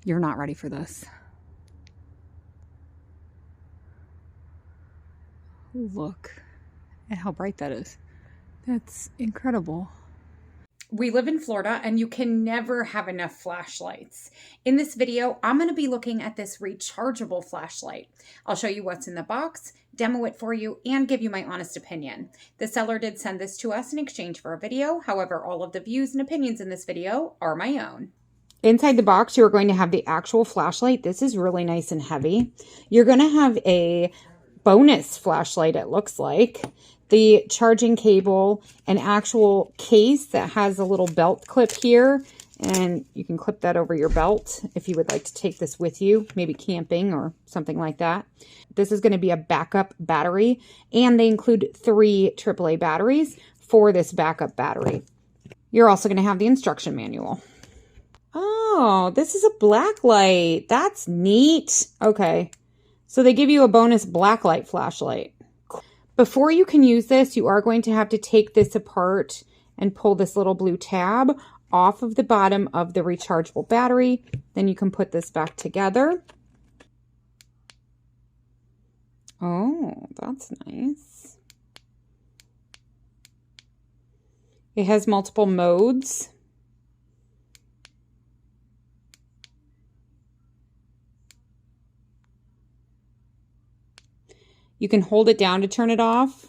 You're not ready for this. Look at how bright that is. That's incredible. We live in Florida and you can never have enough flashlights. In this video, I'm going to be looking at this rechargeable flashlight. I'll show you what's in the box, demo it for you, and give you my honest opinion. The seller did send this to us in exchange for a video. However, all of the views and opinions in this video are my own. Inside the box, you're going to have the actual flashlight. This is really nice and heavy. You're going to have a bonus flashlight, it looks like. The charging cable, an actual case that has a little belt clip here, and you can clip that over your belt if you would like to take this with you, maybe camping or something like that. This is going to be a backup battery, and they include 3 AAA batteries for this backup battery. You're also going to have the instruction manual. Oh, this is a black light. That's neat. Okay, so they give you a bonus black light flashlight. Before you can use this, you are going to have to take this apart and pull this little blue tab off of the bottom of the rechargeable battery. Then you can put this back together. Oh, that's nice. It has multiple modes. You can hold it down to turn it off.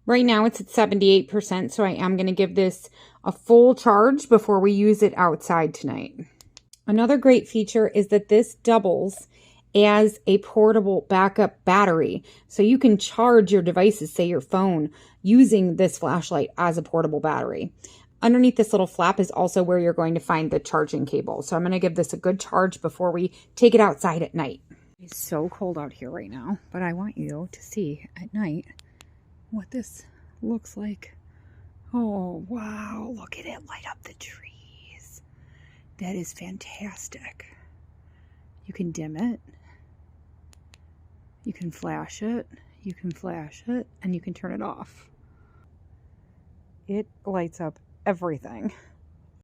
Right now it's at 78%, so I am going to give this a full charge before we use it outside tonight. Another great feature is that this doubles as a portable backup battery. So you can charge your devices, say your phone, using this flashlight as a portable battery. Underneath this little flap is also where you're going to find the charging cable. So I'm going to give this a good charge before we take it outside at night. It's so cold out here right now, but I want you to see at night what this looks like. Oh, wow. Look at it light up the trees. That is fantastic. You can dim it. You can flash it. You can flash it, and you can turn it off. It lights up everything.